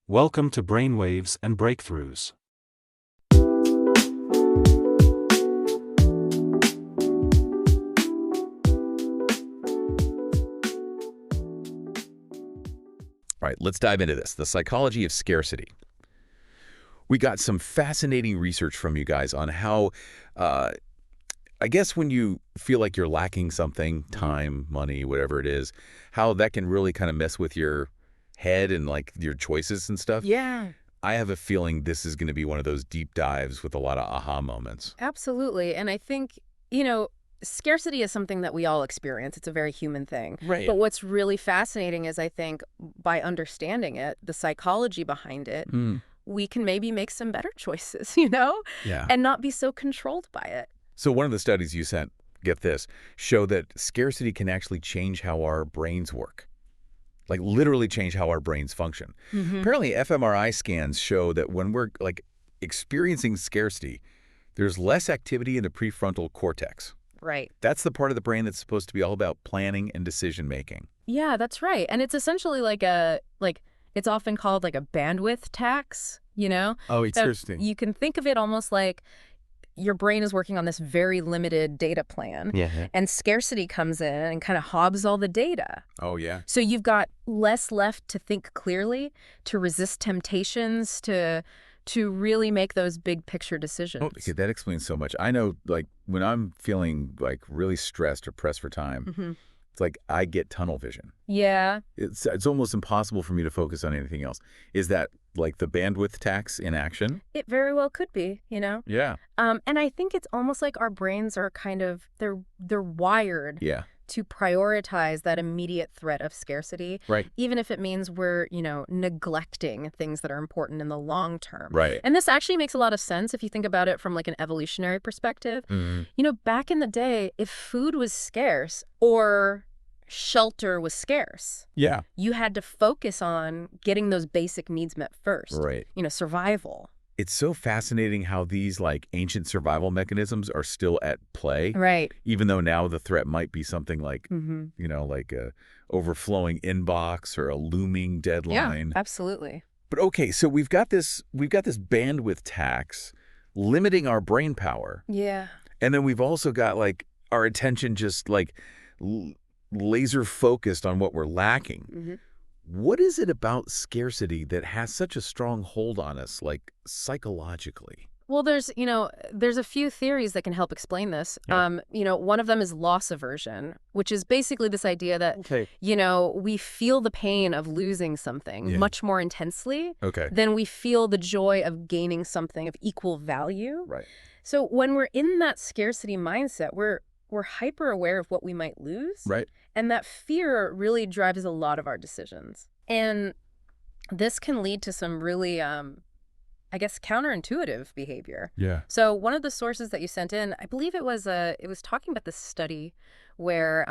Welcome to Brainwaves and Breakthroughs. All right, let's dive into this. The psychology of scarcity. We got some fascinating research from you guys on how, I guess when you feel like you're lacking something, time, money, whatever it is, how that can really kind of mess with your head and like your choices and stuff. Yeah, I have a feeling this is going to be one of those deep dives with a lot of aha moments. absolutely. And I think, scarcity is something that we all experience. It's a very human thing. Right. But what's really fascinating is, I think, by understanding it, the psychology behind it, we can maybe make some better choices, Yeah. and not be so controlled by it. So one of the studies you sent, get this, show that scarcity can actually change how our brains work. Like literally change how our brains function. Apparently fMRI scans show that when we're like experiencing scarcity, there's less activity in the prefrontal cortex. Right. That's the part of the brain that's supposed to be all about planning and decision making. Yeah, that's right. And it's essentially it's often called like a bandwidth tax, Oh, So interesting. you can think of it almost like your brain is working on this very limited data plan. Yeah. And scarcity comes in and kind of hobs all the data. Oh, yeah. So you've got less left to think clearly, to resist temptations, to really make those big picture decisions. Oh, okay, that explains so much. I know, like, when I'm feeling like really stressed or pressed for time, it's like I get tunnel vision. Yeah. It's almost impossible for me to focus on anything else. Is that like the bandwidth tax in action? It very well could be, Yeah. And I think it's almost like our brains are kind of, they're wired Yeah. to prioritize that immediate threat of scarcity, Right. even if it means we're, neglecting things that are important in the long term. Right. And this actually makes a lot of sense if you think about it from like an evolutionary perspective. Back in the day, if food was scarce or shelter was scarce, Yeah. you had to focus on getting those basic needs met first. Right. Survival. It's so fascinating how these like ancient survival mechanisms are still at play. Right. Even though now the threat might be something like, Mm-hmm. like a overflowing inbox or a looming deadline. Yeah, absolutely. But okay, so we've got this bandwidth tax limiting our brain power. Yeah. And then we've also got like our attention just like laser focused on what we're lacking. Mm-hmm. What is it about scarcity that has such a strong hold on us, like psychologically? Well, there's a few theories that can help explain this. Yeah. One of them is loss aversion, which is basically this idea that, we feel the pain of losing something much more intensely than we feel the joy of gaining something of equal value. Right. So when we're in that scarcity mindset, we're hyper aware of what we might lose. Right. And that fear really drives a lot of our decisions. And this can lead to some really, counterintuitive behavior. Yeah. So one of the sources that you sent in, I believe it was talking about this study where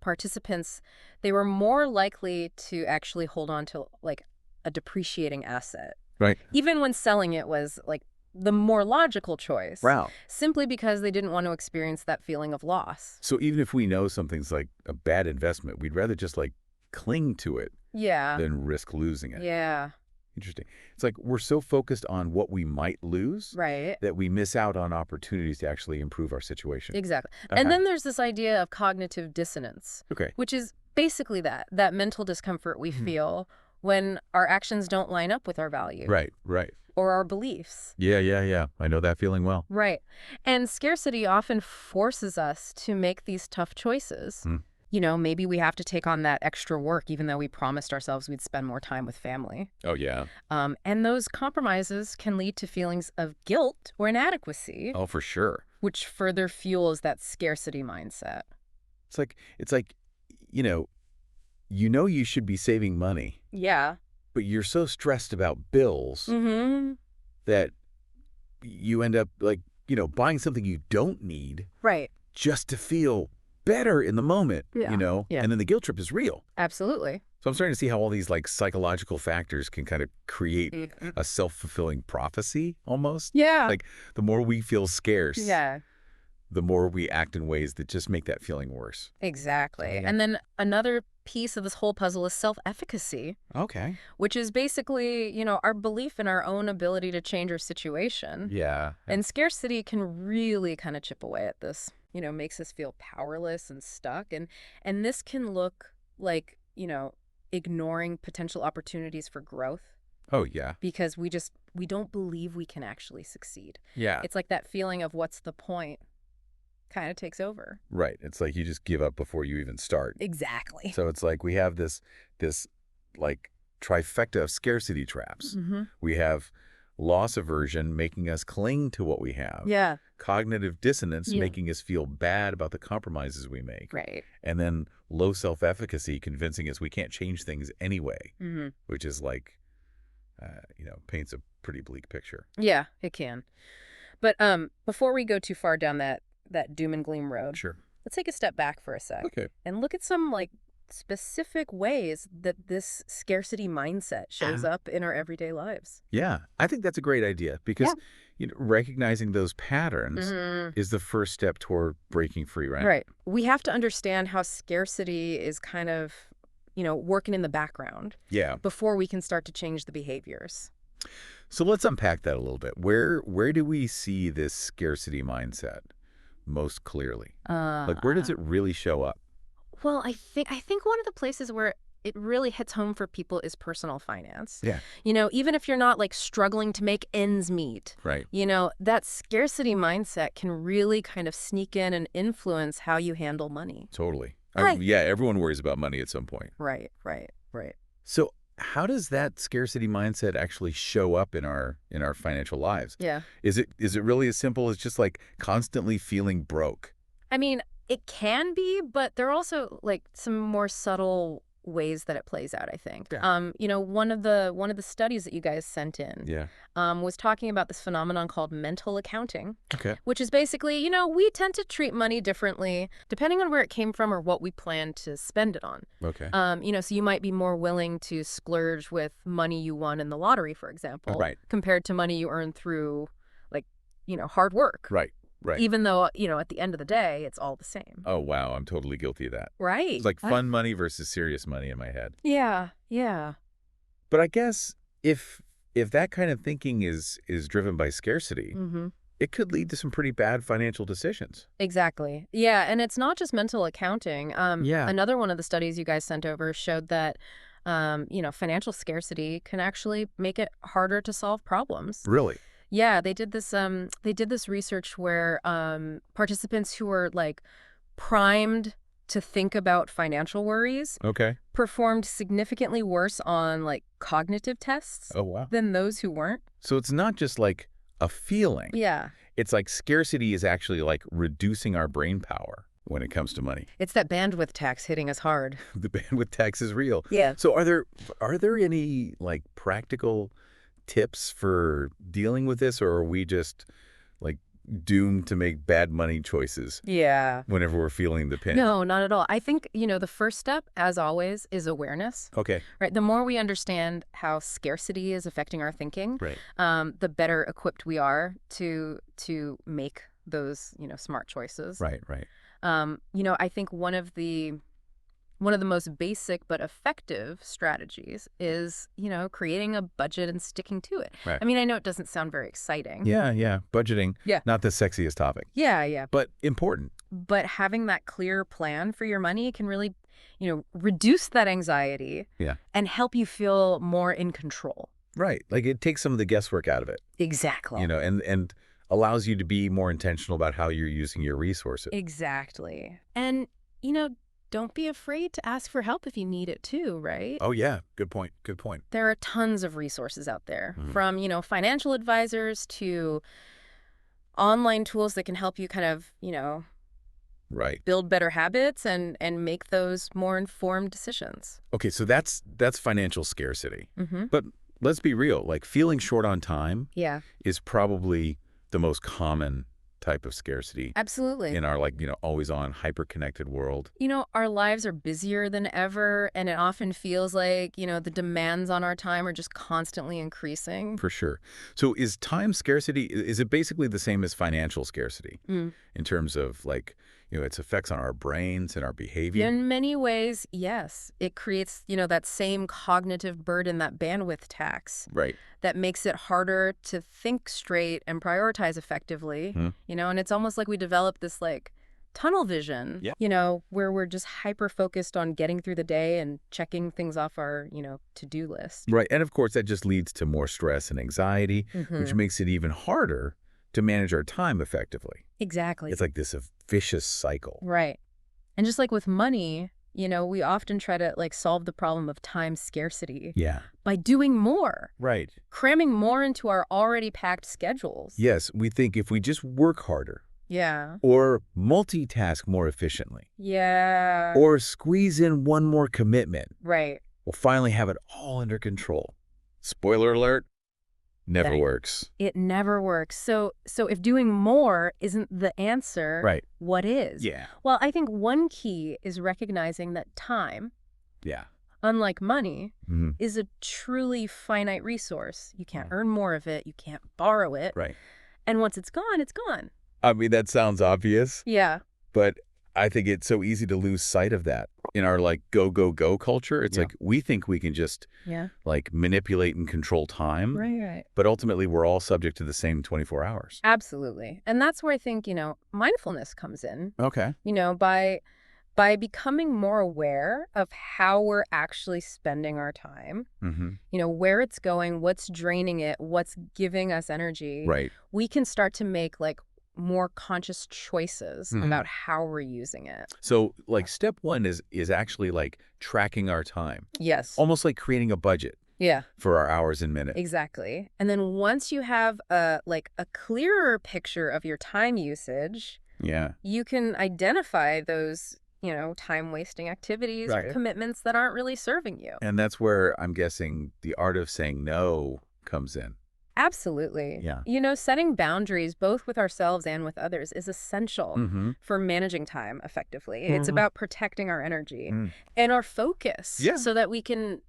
participants, they were more likely to actually hold on to like a depreciating asset. Right. Even when selling it was like the more logical choice. Wow. Simply because they didn't want to experience that feeling of loss. So even if we know something's like a bad investment, we'd rather just like cling to it Yeah. than risk losing it. Yeah. Interesting. It's like we're so focused on what we might lose Right. that we miss out on opportunities to actually improve our situation. Exactly. And then there's this idea of cognitive dissonance, Okay. which is basically that mental discomfort we feel when our actions don't line up with our value. Right. Right. Or our beliefs. Yeah. I know that feeling well. Right. And scarcity often forces us to make these tough choices. Maybe we have to take on that extra work even though we promised ourselves we'd spend more time with family. Oh, yeah. And those compromises can lead to feelings of guilt or inadequacy, Oh, for sure. which further fuels that scarcity mindset. It's like, you should be saving money, Yeah. but you're so stressed about bills that you end up like, buying something you don't need Right. just to feel better in the moment, Yeah. Yeah. and then the guilt trip is real. Absolutely. So I'm starting to see how all these like psychological factors can kind of create Mm-hmm. a self-fulfilling prophecy almost. Yeah. Like the more we feel scarce, Yeah. the more we act in ways that just make that feeling worse. Exactly. Yeah. And then another piece of this whole puzzle is self-efficacy. Okay. Which is basically, our belief in our own ability to change our situation. Yeah. And scarcity can really kind of chip away at this, makes us feel powerless and stuck. And this can look like, ignoring potential opportunities for growth. Oh, yeah. Because we don't believe we can actually succeed. Yeah. It's like that feeling of what's the point kind of takes over. Right. It's like you just give up before you even start. Exactly. So it's like we have this like trifecta of scarcity traps. Mm-hmm. We have loss aversion making us cling to what we have. Yeah. Cognitive dissonance making us feel bad about the compromises we make. Right. And then low self-efficacy convincing us we can't change things anyway, which is like, paints a pretty bleak picture. Yeah, it can. But before we go too far down that doom and gloom road, Sure. let's take a step back for a sec. Okay. And look at some specific ways that this scarcity mindset shows up in our everyday lives. Yeah, I think that's a great idea because recognizing those patterns is the first step toward breaking free, right? Right. We have to understand how scarcity is kind of, working in the background. Yeah. Before we can start to change the behaviors. So let's unpack that a little bit. Where do we see this scarcity mindset most clearly? Where does it really show up? Well, I think one of the places where it really hits home for people is personal finance. Yeah. Even if you're not struggling to make ends meet. Right. That scarcity mindset can really kind of sneak in and influence how you handle money. Totally. Right. Yeah, everyone worries about money at some point. Right. So how does that scarcity mindset actually show up in our financial lives? Yeah. Is it really as simple as just constantly feeling broke? I mean, it can be, but there are also some more subtle ways that it plays out, I think. Yeah. One of the studies that you guys sent in was talking about this phenomenon called mental accounting. Okay. Which is basically, we tend to treat money differently depending on where it came from or what we plan to spend it on. Okay. So you might be more willing to splurge with money you won in the lottery, for example, right, compared to money you earned through hard work. Right. Even though, at the end of the day, it's all the same. Oh, wow. I'm totally guilty of that. Right. It's like fun money versus serious money in my head. Yeah. But I guess if that kind of thinking is driven by scarcity, it could lead to some pretty bad financial decisions. Exactly. Yeah. And it's not just mental accounting. Another one of the studies you guys sent over showed that, financial scarcity can actually make it harder to solve problems. Really? Yeah, they did this research where participants who were primed to think about financial worries performed significantly worse on cognitive tests than those who weren't. So it's not just a feeling. Yeah. It's scarcity is actually reducing our brain power when it comes to money. It's that bandwidth tax hitting us hard. The bandwidth tax is real. Yeah. So are there any practical tips for dealing with this, or are we just doomed to make bad money choices whenever we're feeling the pinch? No, not at all. I think, the first step, as always, is awareness. Okay. Right. The more we understand how scarcity is affecting our thinking, the better equipped we are to make those, smart choices. Right. I think one of the most basic but effective strategies is, creating a budget and sticking to it. Right. I mean, I know it doesn't sound very exciting. Yeah. Budgeting. Yeah. Not the sexiest topic. Yeah. But important. But having that clear plan for your money can really, reduce that anxiety and help you feel more in control. Right. It takes some of the guesswork out of it. Exactly. And allows you to be more intentional about how you're using your resources. Exactly. And, don't be afraid to ask for help if you need it too, right? Oh, yeah. Good point. There are tons of resources out there, from, financial advisors to online tools that can help you kind of, build better habits and make those more informed decisions. Okay, so that's financial scarcity. Mm-hmm. But let's be real. Feeling short on time is probably the most common type of scarcity. Absolutely. In our, like, always on hyper-connected world. Our lives are busier than ever, and it often feels like, the demands on our time are just constantly increasing. For sure. So is time scarcity, is it basically the same as financial scarcity in terms of, like, its effects on our brains and our behavior? In many ways, yes. It creates, that same cognitive burden, that bandwidth tax. Right. That makes it harder to think straight and prioritize effectively. And it's almost like we develop this, like, tunnel vision, where we're just hyper-focused on getting through the day and checking things off our, to-do list. Right. And, of course, that just leads to more stress and anxiety, which makes it even harder to manage our time effectively. Exactly. It's like this vicious cycle. Right. And just like with money, we often try to, like, solve the problem of time scarcity. Yeah. By doing more. Right. Cramming more into our already packed schedules. Yes, we think if we just work harder. Yeah. Or multitask more efficiently. Yeah. Or squeeze in one more commitment. Right. We'll finally have it all under control. Spoiler alert, never works. It never works. So if doing more isn't the answer, right, what is? Yeah. Well, I think one key is recognizing that time, unlike money, is a truly finite resource. You can't earn more of it. You can't borrow it. Right. And once it's gone, it's gone. I mean, that sounds obvious. Yeah. But I think it's so easy to lose sight of that in our, like, go, go, go culture. It's like we think we can just like manipulate and control time. Right. But ultimately, we're all subject to the same 24 hours. Absolutely. And that's where I think, mindfulness comes in. Okay. By becoming more aware of how we're actually spending our time, where it's going, what's draining it, what's giving us energy. Right. We can start to make, like, more conscious choices about how we're using it. So, like, step one is actually, like, tracking our time. Yes. Almost like creating a budget. Yeah. For our hours and minutes. Exactly. And then once you have a clearer picture of your time usage, you can identify those, time-wasting activities or commitments that aren't really serving you. And that's where I'm guessing the art of saying no comes in. Absolutely. Yeah. Setting boundaries, both with ourselves and with others, is essential for managing time effectively. It's about protecting our energy and our focus so that we can,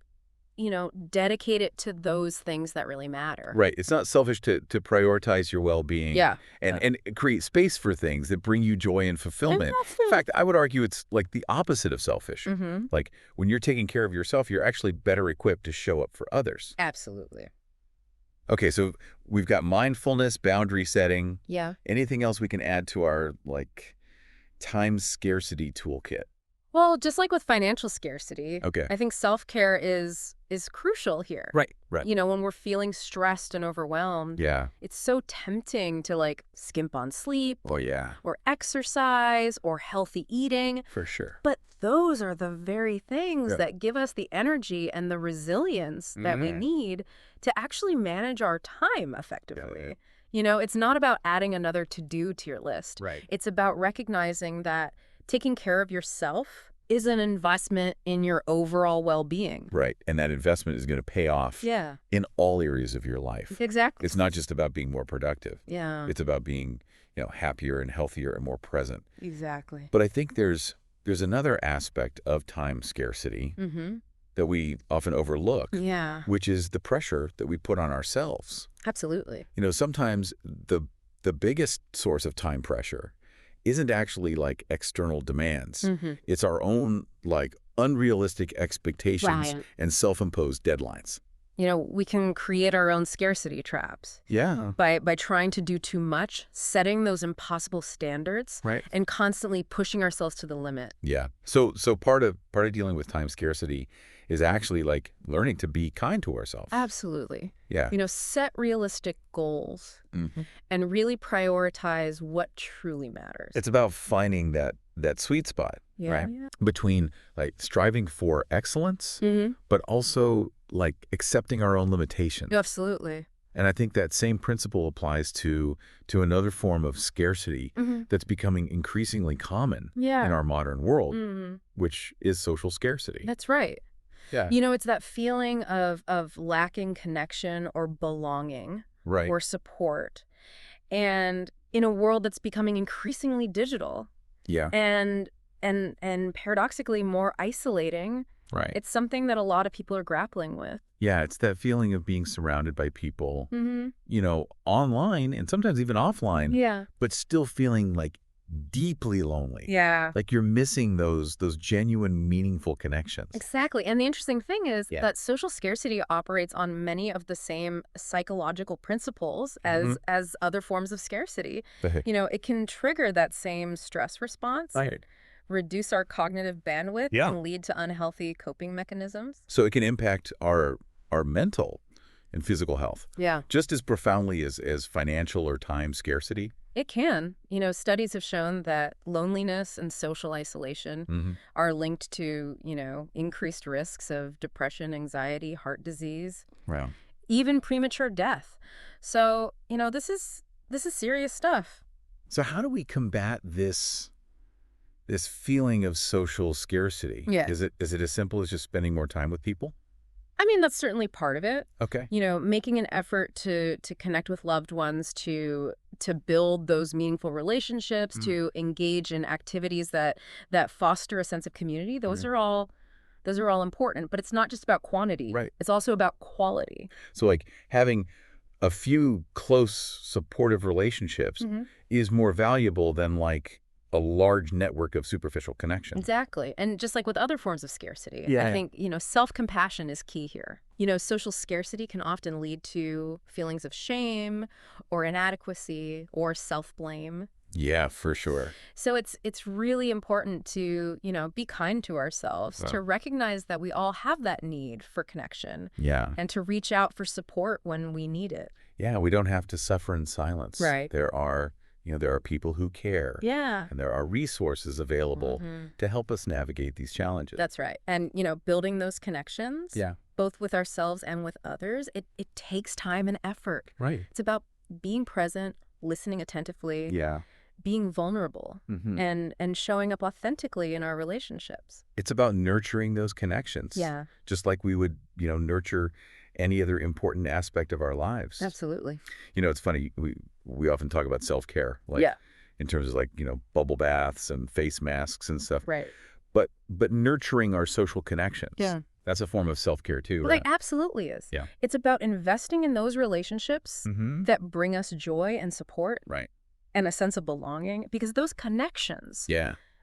dedicate it to those things that really matter. Right. It's not selfish to prioritize your well-being. Yeah. And create space for things that bring you joy and fulfillment. In fact, I would argue it's like the opposite of selfish. Like, when you're taking care of yourself, you're actually better equipped to show up for others. Absolutely. Okay, so we've got mindfulness, boundary setting. Yeah. Anything else we can add to our, like, time scarcity toolkit? Well, just like with financial scarcity, okay, I think self-care is crucial here. Right. When we're feeling stressed and overwhelmed, it's so tempting to, like, skimp on sleep. Oh, yeah. Or exercise or healthy eating. For sure. But those are the very things that give us the energy and the resilience that we need to actually manage our time effectively. It's not about adding another to-do to your list. Right. It's about recognizing that taking care of yourself is an investment in your overall well-being. Right. And that investment is going to pay off in all areas of your life. Exactly. It's not just about being more productive. Yeah. It's about being, happier and healthier and more present. Exactly. But I think there's another aspect of time scarcity that we often overlook, which is the pressure that we put on ourselves. Absolutely. Sometimes the biggest source of time pressure isn't actually, like, external demands. It's our own, like, unrealistic expectations and self-imposed deadlines. We can create our own scarcity traps. Yeah. By trying to do too much, setting those impossible standards, and constantly pushing ourselves to the limit. Yeah. So part of dealing with time scarcity is actually, like, learning to be kind to ourselves. Absolutely. Yeah. Set realistic goals and really prioritize what truly matters. It's about finding that sweet spot, right? Yeah. Between, like, striving for excellence, but also, like, accepting our own limitations. Absolutely. And I think that same principle applies to another form of scarcity that's becoming increasingly common in our modern world, which is social scarcity. That's right. Yeah. It's that feeling of lacking connection or belonging or support. And, in a world that's becoming increasingly digital. Yeah. And paradoxically more isolating. Right. It's something that a lot of people are grappling with. Yeah, it's that feeling of being surrounded by people, online and sometimes even offline, but still feeling like deeply lonely. Yeah. Like you're missing those genuine, meaningful connections. Exactly. And the interesting thing is that social scarcity operates on many of the same psychological principles as other forms of scarcity. It can trigger that same stress response. Right. Reduce our cognitive bandwidth, can lead to unhealthy coping mechanisms. So it can impact our mental and physical health. Yeah. Just as profoundly as financial or time scarcity. It can. Studies have shown that loneliness and social isolation are linked to, increased risks of depression, anxiety, heart disease, Wow. even premature death. So, this is serious stuff. So how do we combat this feeling of social scarcity? Yeah. Is it as simple as just spending more time with people? I mean, that's certainly part of it. Okay. Making an effort to connect with loved ones, to build those meaningful relationships, to engage in activities that foster a sense of community. Those are all important, but it's not just about quantity. Right. It's also about quality. So like having a few close supportive relationships is more valuable than like a large network of superficial connections. Exactly. And just like with other forms of scarcity, I think, self-compassion is key here. Social scarcity can often lead to feelings of shame or inadequacy or self-blame. Yeah, for sure. So it's really important to, be kind to ourselves, to recognize that we all have that need for connection. Yeah. And to reach out for support when we need it. Yeah, we don't have to suffer in silence. Right. There are people who care. Yeah. And there are resources available to help us navigate these challenges. That's right. And, building those connections, both with ourselves and with others, it takes time and effort. Right. It's about being present, listening attentively, being vulnerable, and showing up authentically in our relationships. It's about nurturing those connections. Yeah. Just like we would, nurture any other important aspect of our lives. Absolutely. It's funny, we often talk about self-care, like in terms of like, bubble baths and face masks and stuff. Right. But nurturing our social connections. Yeah. That's a form of self-care too, Well, right? it absolutely is. Yeah. It's about investing in those relationships that bring us joy and support. Right. And a sense of belonging, because those connections,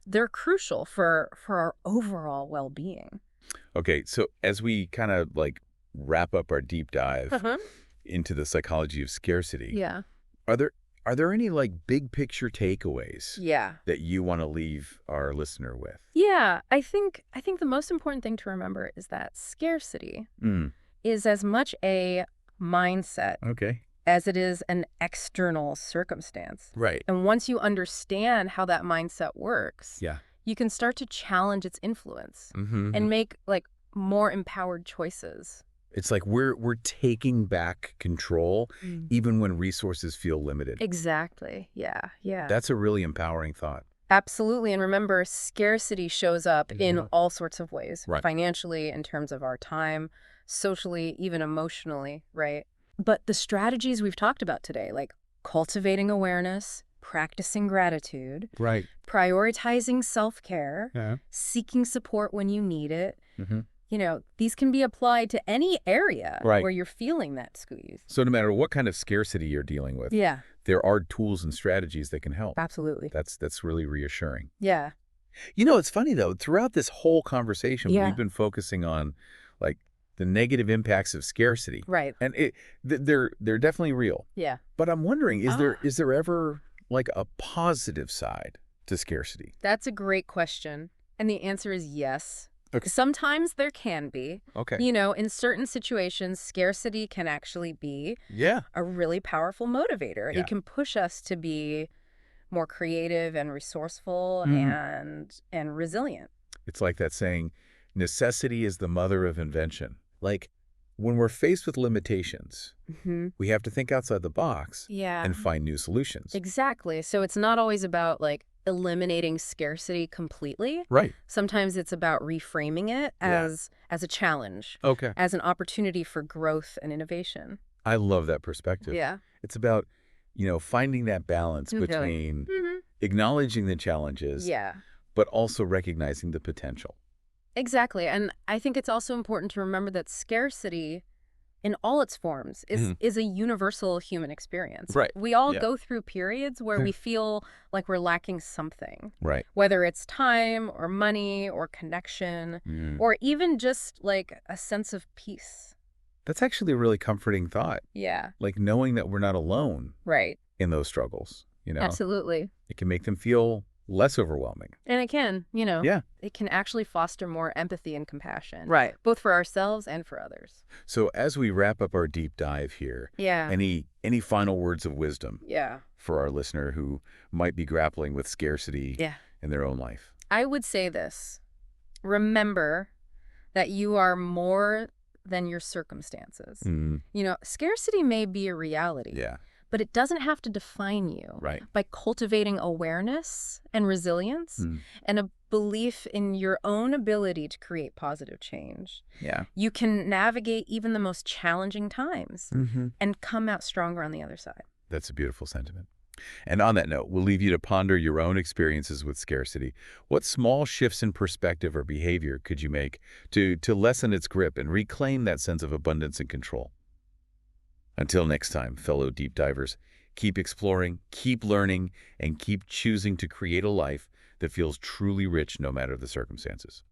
they're crucial for our overall well-being. Okay, so as we kind of like wrap up our deep dive into the psychology of scarcity, are there any like big picture takeaways that you want to leave our listener with? Yeah, I think the most important thing to remember is that scarcity is as much a mindset as it is an external circumstance. Right. And once you understand how that mindset works, Yeah. you can start to challenge its influence and make like more empowered choices. It's like we're taking back control even when resources feel limited. Exactly. Yeah. Yeah. That's a really empowering thought. Absolutely. And remember, scarcity shows up in all sorts of ways. Right. Financially, in terms of our time, socially, even emotionally, right? But the strategies we've talked about today, like cultivating awareness, practicing gratitude, Right. prioritizing self-care, seeking support when you need it, these can be applied to any area where you're feeling that squeeze. So no matter what kind of scarcity you're dealing with, there are tools and strategies that can help. Absolutely. That's really reassuring. Yeah. It's funny though, throughout this whole conversation, we've been focusing on like the negative impacts of scarcity. Right. And they're definitely real. Yeah. But I'm wondering, is there ever like a positive side to scarcity? That's a great question. And the answer is yes. Okay. Sometimes there can be. Okay. In certain situations, scarcity can actually be a really powerful motivator. Yeah. It can push us to be more creative and resourceful and resilient. It's like that saying, necessity is the mother of invention. Like when we're faced with limitations, we have to think outside the box and find new solutions. Exactly. So it's not always about like eliminating scarcity completely. Right. Sometimes it's about reframing it as a challenge, Okay. as an opportunity for growth and innovation. I love that perspective. Yeah. It's about finding that balance between acknowledging the challenges, but also recognizing the potential. Exactly. And I think it's also important to remember that scarcity in all its forms is a universal human experience. Right. We all go through periods where we feel like we're lacking something. Right. Whether it's time or money or connection or even just like a sense of peace. That's actually a really comforting thought. Yeah. Like knowing that we're not alone in those struggles, Absolutely. It can make them feel less overwhelming. And it can, it can actually foster more empathy and compassion. Right. Both for ourselves and for others. So as we wrap up our deep dive here, any final words of wisdom for our listener who might be grappling with scarcity in their own life? I would say this. Remember that you are more than your circumstances. Scarcity may be a reality. But it doesn't have to define you. Right. By cultivating awareness and resilience and a belief in your own ability to create positive change, you can navigate even the most challenging times and come out stronger on the other side. That's a beautiful sentiment. And on that note, we'll leave you to ponder your own experiences with scarcity. What small shifts in perspective or behavior could you make to lessen its grip and reclaim that sense of abundance and control? Until next time, fellow deep divers, keep exploring, keep learning, and keep choosing to create a life that feels truly rich no matter the circumstances.